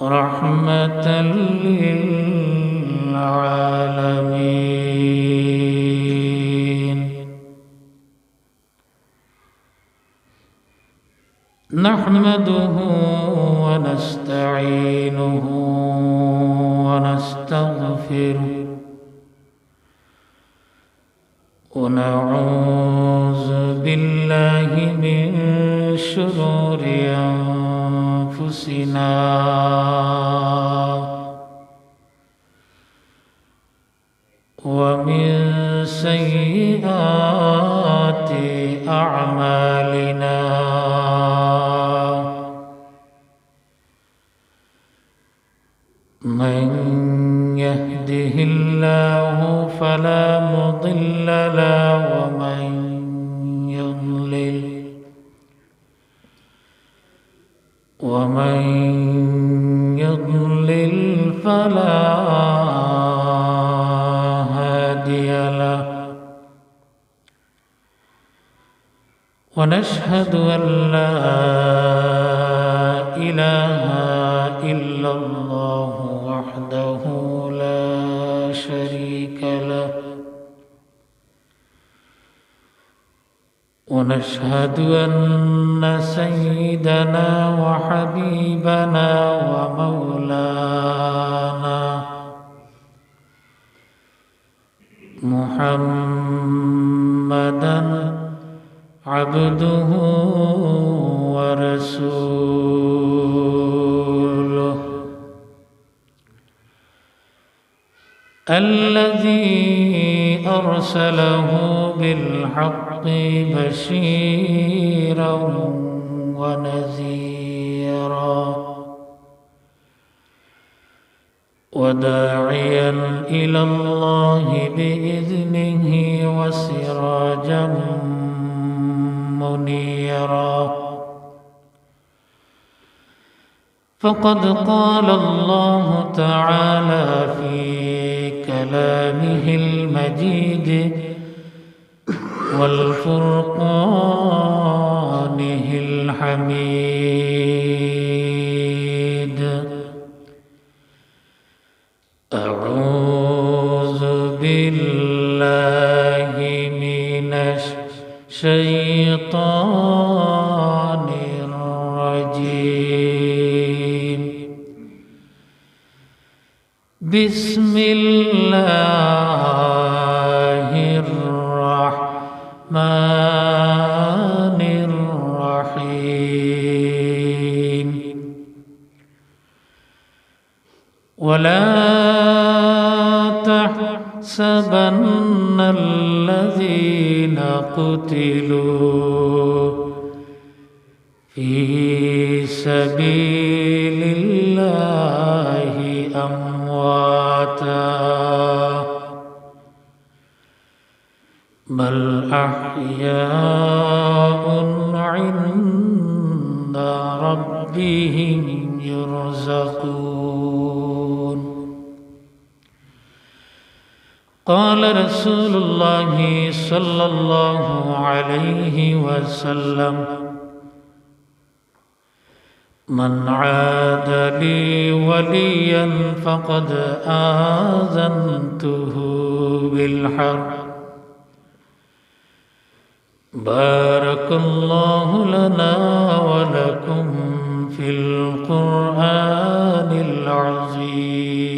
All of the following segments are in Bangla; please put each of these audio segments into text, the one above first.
رحمة للعالمين. نحمده ونستعينه ونستغفره ونعوذ بالله من شرور أنفسنا ومن سيئات أعمالنا. من يهده الله فلا مضل له ومن يضلل فلا هادي له. ونشهد أن لا إله إلا الله وحده لا شريك له. ونشهد أن سيدنا وحبيبنا ومولانا محمدًا عبده ورسوله الذي أرسله بالحق بشيرا ونذيرا وداعيا إلى الله بإذنه وسراجا منيرا. فقد قال الله تعالى في كلامه المجيد والفرقانه الحميد: أعوذ بالله من الشيطان الرجيم. بسم الله الرحمن الرحيم. ولا تحسبن الذين قتلوا في سبيل الله أمواتا بل أحياء عند ربهم يرزقون. قال رسول الله صلى الله عليه وسلم: من عاد لي وليا فقد آذنته بالحرب. بارك الله لنا ولكم في القرآن العظيم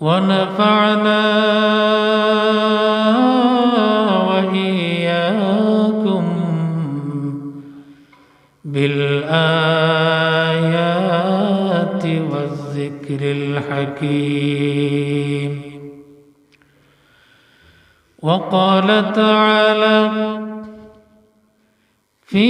ونفعنا وإياكم بالآيات والذكر الحكيم. وقال تعالى في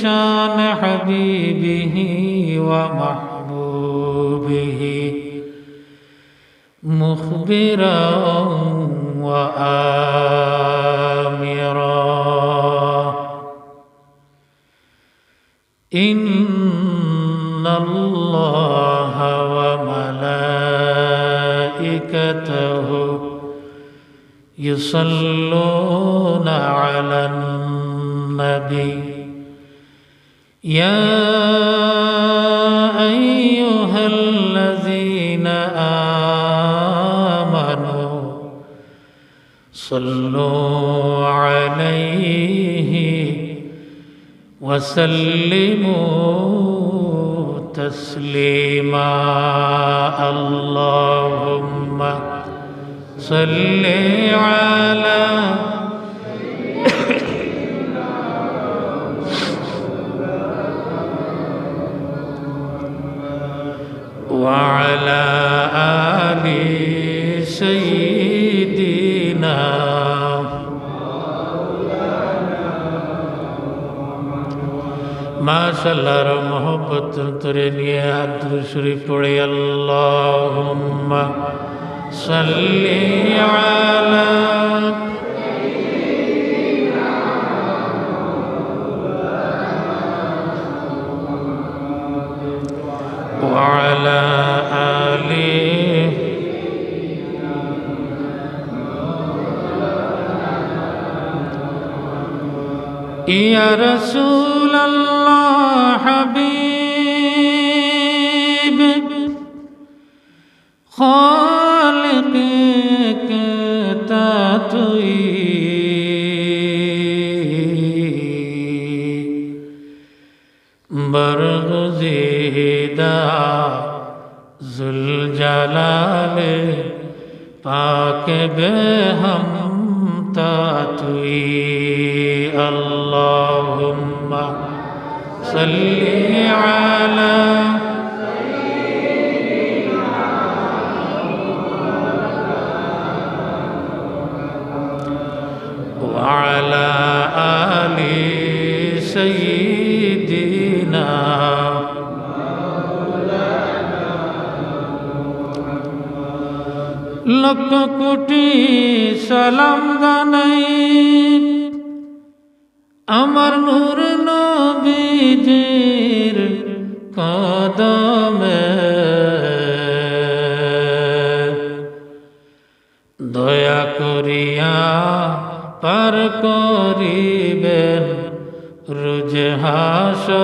شان حبيبه ومحبوبه مخبرا وآمرا: إن الله وملائكته يصلون على النبي يا أيها الذين آمنوا صلوا عليه وسلموا تسليما اللهم صل على وعلى آل سيدنا माशाअल्लाह मोहब्बत तुरे लिए दुरूद शरीफ पढ़े अल्लाहुम्मा सल्ली अला वअला आलि या रसूल अल्लाह हबीब खालिक के तातुई बरगुज़ीदा जुल जलाल पाक बेहम तातुई अल्लाहुम्मा सल्ली अला वअला आलि सय्यिदिना लख कोटि सालाम जानाई আমার নূর নবীজির কদমে দয়া করিয়া পার করিবেন রোজ হাসরের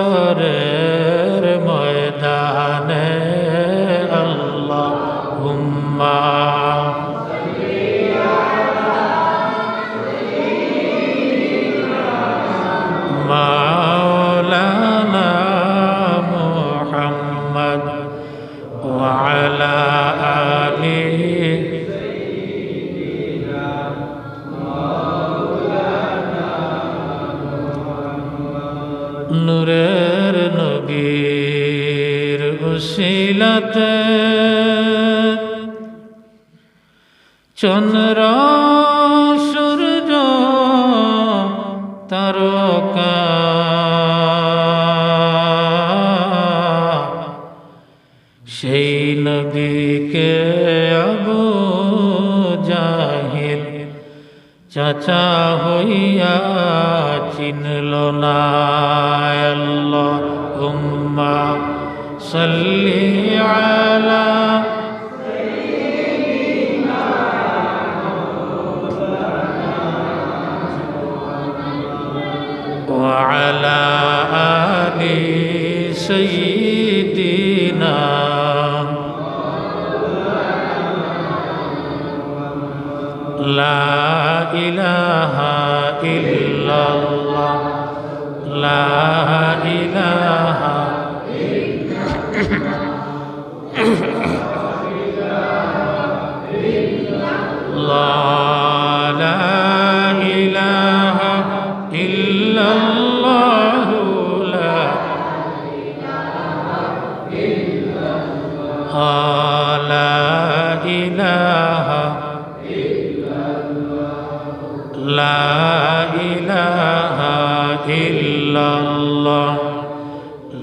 ময়দানে আল্লাহুম্মা مولانا محمد وعلى آله নূরের নবীর উসিলাতে চন্দ্র সূর্য তারকা সেই নবীকে আবু জাহিল চাচা হইয়া চিনল না আল্লাহুম্মা সাল্লি আলা وعلى آل سيدنا لا إله إلا الله لا إله إلا الله لا إله إلا الله لا إله إلا الله لا إله إلا الله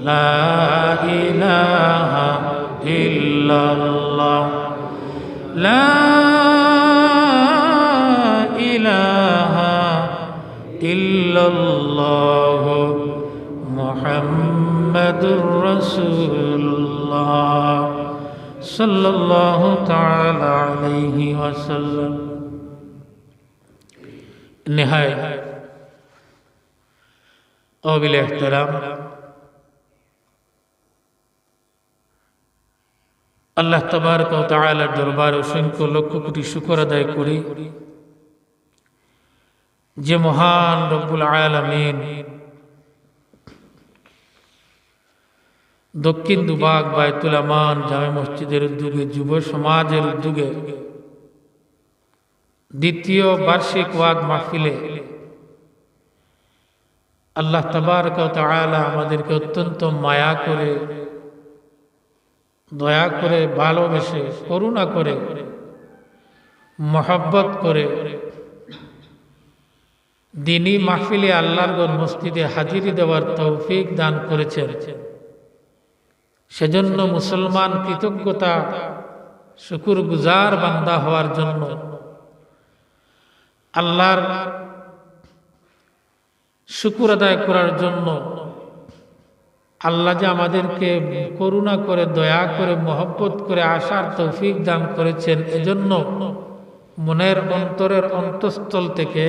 لا إله إلا الله لا إله إلا الله محمد رسول الله صلى الله تعالى عليه وسلم نهاية قابل احترام আল্লাহ তাবারক ওয়া তাআলার দরবারে অসংখ্য লক্ষ কোটি শুকর আদায় করি যে মহান রব্বুল আলামিন দক্ষিণ দুবাগ বায়তুল আমান জামে মসজিদের উদ্যোগে যুব সমাজের উদ্যোগে দ্বিতীয় বার্ষিক ওয়াজ মাহফিলে আল্লাহ তাবারক ওয়া তাআলা আমাদেরকে অত্যন্ত মায়া করে, দয়া করে, ভালোবেসে, করুণা করে, মহব্বত করে দ্বীনি মাহফিলে আল্লাহর ঘর মসজিদে হাজিরি দেওয়ার তৌফিক দান করেছেন। সেজন্য মুসলমান কৃতজ্ঞতা শুকরগুজার বান্দা হওয়ার জন্য, আল্লাহর শুকর আদায় করার জন্য, আল্লাহ যে আমাদেরকে করুণা করে, দয়া করে, মহব্বত করে আসার তৌফিক দান করেছেন, এজন্য মনের অন্তরের অন্তঃস্থল থেকে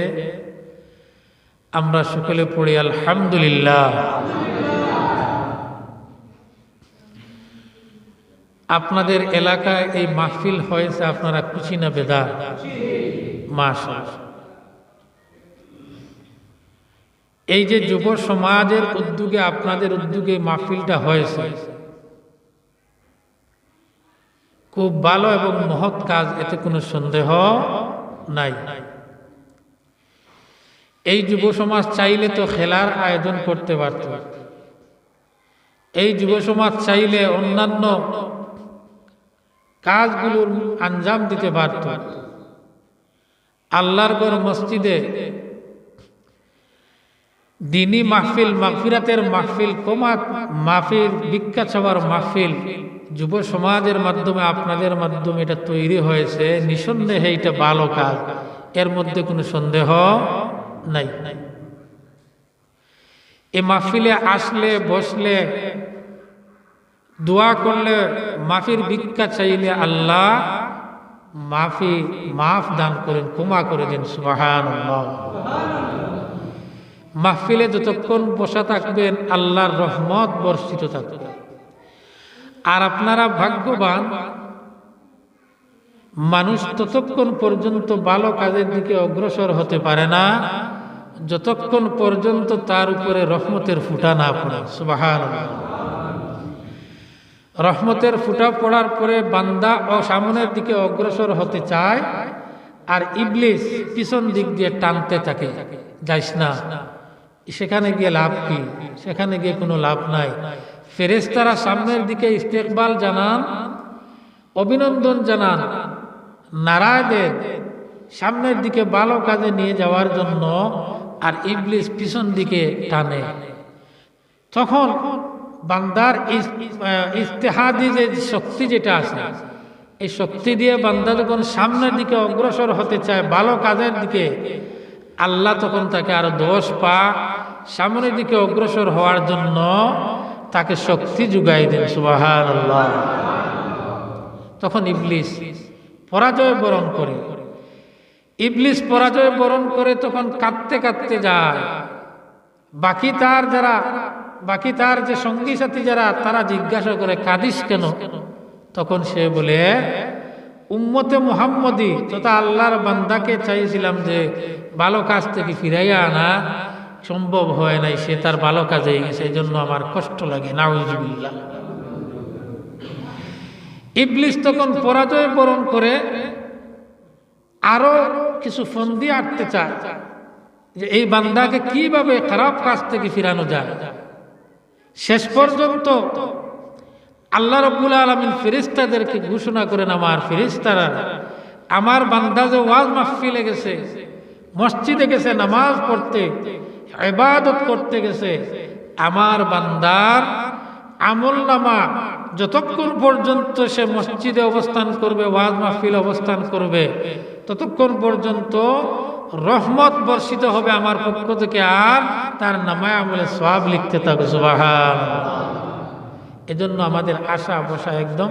আমরা সকলে পড়ি আলহামদুলিল্লাহ। আপনাদের এলাকায় এই মাহফিল হয়েছে, আপনারা খুশি না বেদার? মাশাআল্লাহ। এই যে যুব সমাজের উদ্যোগে, আপনাদের উদ্যোগে মাহফিলটা হয়েছে, খুব ভালো এবং মহৎ কাজ, এতে কোনো সন্দেহ নাই। এই যুব সমাজ চাইলে তো খেলার আয়োজন করতে পারত, এই যুব সমাজ চাইলে অন্যান্য কাজগুলোর আঞ্জাম দিতে পারত। আল্লাহর ঘর মসজিদে দ্বীনি মাহফিল, মাগফিরাতের মাহফিল, কমাত মাহফিল, ভিক্ষা চাওয়ার মাহফিল যুব সমাজের মাধ্যমে, আপনাদের মাধ্যমে এটা তৈরি হয়েছে। নিঃসন্দেহে এটা ভালো কাজ, এর মধ্যে কোনো সন্দেহ নাই। এই মাহফিলে আসলে, বসলে, দোয়া করলে, মাফির ভিক্ষা চাইলে আল্লাহ মাফ দান করেন, ক্ষমা করে দেন। সুবহানাল্লাহ। মাহফিলে যতক্ষণ বসা থাকবেন আল্লাহর রহমত বর্ষিত থাকবে। আর আপনারা ভাগ্যবান, মানুষ ততক্ষণ পর্যন্ত ভালো কাজের দিকে অগ্রসর হতে পারে না যতক্ষণ পর্যন্ত তার উপরে রহমতের ফুটা না পড়ে। সুবহানাল্লাহ। রহমতের ফুটা পড়ার পরে বান্দা সামনের দিকে অগ্রসর হতে চায়, আর ইবলিস পিছন দিক দিয়ে টানতে থাকে, যাইস না, সেখানে গিয়ে লাভ কি, সেখানে গিয়ে কোনো লাভ নাই। ফেরেশতারা সামনের দিকে ইস্তেকবাল জানান, অভিনন্দন জানান, নারায় দেন সামনের দিকে ভালো কাজে নিয়ে যাওয়ার জন্য, আর ইবলিস পিছন দিকে টানে। তখন বান্দার ইস্তেহাদি যে শক্তি যেটা আছে, এই শক্তি দিয়ে বান্দা যখন সামনের দিকে অগ্রসর হতে চায় ভালো কাজের দিকে, আল্লাহ তখন তাকে আরো 10 পা সামনের দিকে অগ্রসর হওয়ার জন্য তাকে শক্তি যোগাই দেন। সুবহানাল্লাহ। তখন ইবলিস পরাজয় বরণ করে, ইবলিস পরাজয় বরণ করে তখন কাঁদতে কাঁদতে যায়। বাকি তার যে সঙ্গী সাথী যারা, তারা জিজ্ঞাসা করে, কাঁদিস কেন? তখন সে বলে, উম্মতে মুহাম্মদী তথা আল্লাহর বান্দাকে চাইছিলাম যে ভালো কাজ থেকে ফিরাইয়া আনা, সম্ভব হয় নাই, সে তার ভালো কাজে গেছে, এই জন্য আমার কষ্ট লাগে। নাউজুবিল্লাহ। ইবলিস তখন পরাজয় বরণ করে আরো কিছু ফন্দি আটতে চায় যে এই বান্দাকে কিভাবে খারাপ কাজ থেকে ফিরানো যায়। শেষ পর্যন্ত আল্লাহ রাব্বুল আলামিন ফেরেশতাদেরকে ঘোষণা করেন, আমার ফেরেশতারা, আমার বান্দা যে ওয়াজ মাহফিলে গেছে, মসজিদে গেছে নামাজ পড়তে, ইবাদত করতে গেছে, আমার বান্দার আমলনামা যতক্ষণ পর্যন্ত সে মসজিদে অবস্থান করবে, ওয়াজ মাহফিল অবস্থান করবে, ততক্ষণ পর্যন্ত রহমত বর্ষিত হবে আমার পক্ষ থেকে, আর তার নামায় আমলে সওয়াব লিখতে থাকবে। সুবহানাল্লাহ। এজন্য আমাদের আশা বসা একদম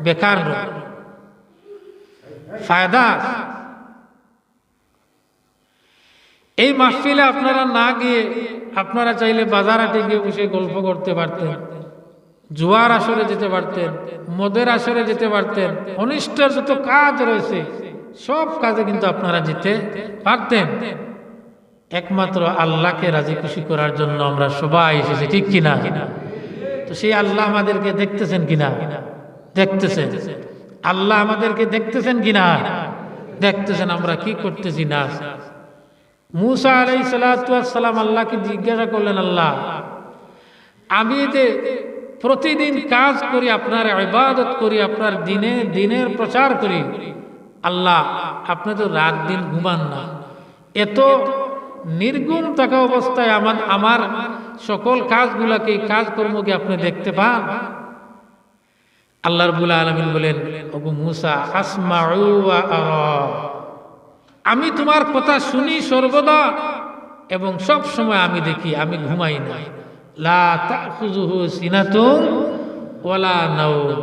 বেকার নয়, ফায়দা। এই মাহফিলে আপনারা না গিয়ে আপনারা চাইলে বাজার হাটে গিয়ে বসে গল্প করতে পারতেন, জুয়ার আসরে যেতে পারতেন, মদের আসরে যেতে পারতেন, অনিষ্টের যত কাজ রয়েছে সব কাজে কিন্তু আপনারা যেতে পারতেন। একমাত্র আল্লাহকে রাজি খুশি করার জন্য আমরা সবাই এসেছি, ঠিক কিনা? তো সেই আল্লাহ আমাদেরকে দেখতেছেন কিনা? দেখতেছেন। আল্লাহ আমাদেরকে দেখতেছেন কিনা? দেখতেছেন। আমরা কি করতেছি না। মূসা আলাইহিস সালাতু ওয়াস সালাম আল্লাহকে জিজ্ঞাসা করলেন, আল্লাহ আমি যে প্রতিদিন কাজ করি, আপনার ইবাদত করি, আপনার দিনের প্রচার করি, আল্লাহ আপনি তো রাত দিন ঘুমান না, এত নির্গুণ থাকা অবস্থায় আমার সকল কাজগুলাকে, কাজকর্মকে আপনি দেখতে পান? আল্লাহ রাব্বুল আলামিন বলেন, ওগো মূসা, আসমাউ ওয়া আরা, আমি তোমার কথা শুনি সর্বদা এবং সব সময় আমি দেখি, আমি ঘুমাই না। লা তাখুযুহু সিনাতুন ওয়ালা নাওম,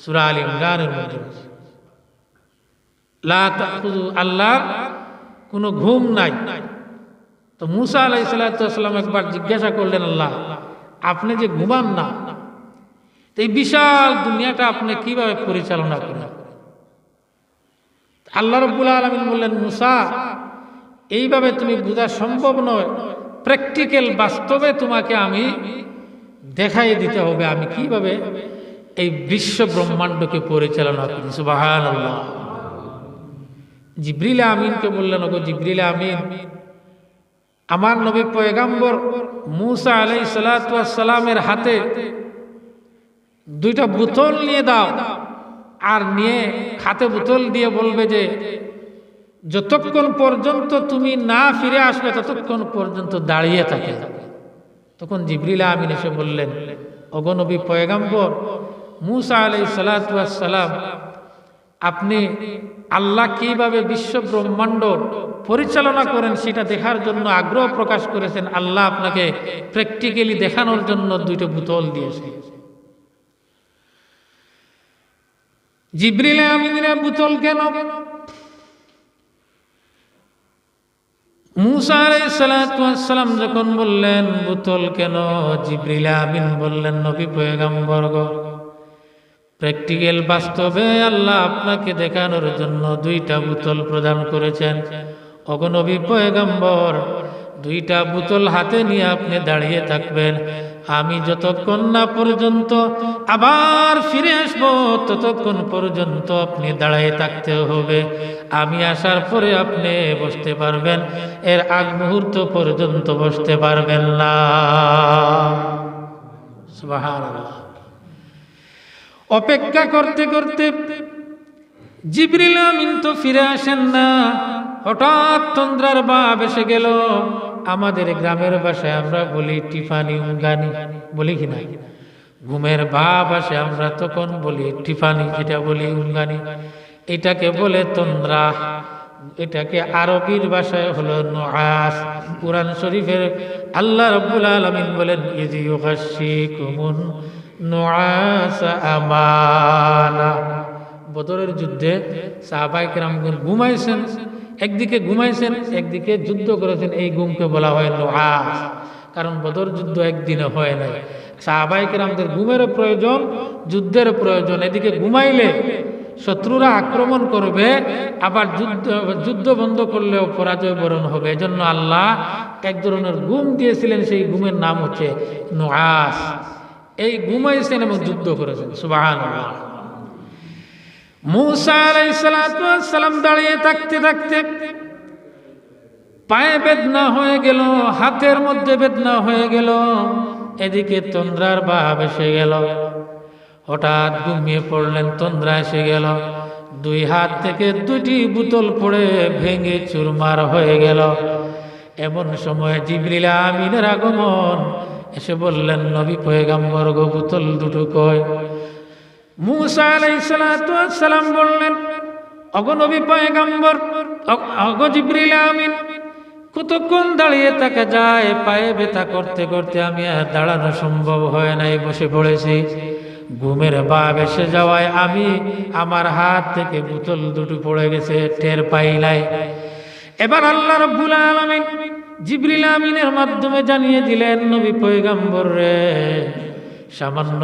সূরা আল ইমরানের মধ্যে লা তাখুযু, আল্লাহর কোনো ঘুম নাই। তো মূসা আলাইহিস সালাতু ওয়াস সালাম একবার জিজ্ঞাসা করলেন, আল্লাহ আপনি যে ঘুমান না, এই বিশাল দুনিয়াটা আপনি কিভাবে পরিচালনা করেন? আল্লাহ রাব্বুল আলামিন বললেন, মূসা এইভাবে তুমি বোঝা সম্ভব নয়, প্র্যাকটিক্যাল বাস্তবে তোমাকে আমি দেখাই দিতে হবে আমি কিভাবে এই বিশ্ব ব্রহ্মাণ্ডকে পরিচালনা করি। সুবহানাল্লাহ। জিবরিল আমিনকে বললেন, ওগো জিবরিল আমিন, আমার নবী পয়গম্বর মূসা আলাইহিস সালাতু ওয়াস সালামের হাতে দুইটা বোতল নিয়ে দাও, আর নিয়ে হাতে বোতল দিয়ে বলবে যে যতক্ষণ পর্যন্ত তুমি না ফিরে আসবে ততক্ষণ পর্যন্ত দাঁড়িয়ে থাকে। তখন জিবরিল আমিন এসে বললেন, ওগো নবী পয়গম্বর মূসা আলাইহিস সালাতু ওয়াস সালাম, আপনি আল্লাহ কিভাবে বিশ্ব ব্রহ্মাণ্ড পরিচালনা করেন সেটা দেখার জন্য আগ্রহ প্রকাশ করেছেন, আল্লাহ আপনাকে প্র্যাকটিক্যালি দেখানোর জন্য দুইটা বোতল দিয়েছে। জিবরিল আমিনের বোতল কেন? মূসা আলাইহিস সালাতু ওয়াস সালাম যখন বললেন বোতল কেন, জিবরিল আমিন বললেন, নবী পয়গম্বর গো, প্র্যাকটিক্যাল বাস্তবে আল্লাহ আপনাকে দেখানোর জন্য দুইটা বোতল প্রদান করেছেন। ওগো নবী পয়গম্বর, দুইটা বোতল হাতে নিয়ে আপনি দাঁড়িয়ে থাকবেন, আমি যতক্ষণ না পর্যন্ত আবার ফিরে আসব ততক্ষণ পর্যন্ত আপনি দাঁড়িয়ে থাকতে হবে। আমি আসার পরে আপনি বসতে পারবেন, এর আগ মুহূর্ত পর্যন্ত বসতে পারবেন না। সুবহানাল্লাহ। অপেক্ষা করতে করতে জিবরিল আমিন তো ফিরে আসেন না। হঠাৎ তন্দ্রার ভাব এসে গেল। আমাদের গ্রামের ভাষায় আমরা বলি টিফানি উঙ্গানি, বলি কিনা? ঘুমের ভাব আসে, আমরা তখন বলি টিফানি, যেটা বলি উঙ্গানি, এটাকে বলে তন্দ্রা। এটাকে আরবির ভাষায় হলো নুআস। কুরআন শরীফের আল্লাহ রাব্বুল আলামিন বলেন, ইযি ইউগাশশিকুমুন নুআস আমানা। বদরের যুদ্ধে সাহাবায়ে কেরামগণ ঘুমাইছেন, একদিকে ঘুমাইছেন, একদিকে যুদ্ধ করেছেন। এই ঘুমকে বলা হয় নুআস, কারণ বদর যুদ্ধ একদিনে হয় নাই। সাহাবায়ে কেরামদের ঘুমেরও প্রয়োজন, যুদ্ধের প্রয়োজন। এদিকে ঘুমাইলে শত্রুরা আক্রমণ করবে, আবার যুদ্ধ বন্ধ করলেও পরাজয় বরণ হবে। এজন্য আল্লাহ এক ধরনের ঘুম দিয়েছিলেন, সেই ঘুমের নাম হচ্ছে নুআস। এই ঘুমাইছেন এবং যুদ্ধ করেছেন। সুবহানাল্লাহ। মূসা আলাইহিস সালাতু ওয়াস সালাম দাঁড়িয়ে থাকতে থাকতে পায়ে বেদনা হয়ে গেল, হাতের মধ্যে বেদনা হয়ে গেল, এদিকে তন্দ্রার ভাব এসে গেল। হঠাৎ ঘুমিয়ে পড়লেন, তন্দ্রা এসে গেল, দুই হাত থেকে দুটি বোতল পড়ে ভেঙে চুরমার হয়ে গেল। এমন সময় জিবরিল আমিনের আগমন, এসে বললেন, নবী পয়গম্বর গো, বোতল দুটো কই? মূসা আলাইহিস সালাতু ওয়াস সালাম বললেন, ওগো নবী পয়গম্বর, ওগো জিবরিল আমিন, কতক্ষণ দাঁড়িয়ে থাকা যায়? পায়ে ব্যথা করতে করতে আমি আর দাঁড়ানো সম্ভব হয় নাই, বসে পড়েছি। ঘুমের ভাব এসে যাওয়ায় আমি আমার হাত থেকে বোতল দুটো পড়ে গেছে, টের পাই নাই। এবার আল্লাহ রাব্বুল আলামিন জিবরিল আমিনের মাধ্যমে জানিয়ে দিলেন, নবী পয়গম্বর রে, সামান্য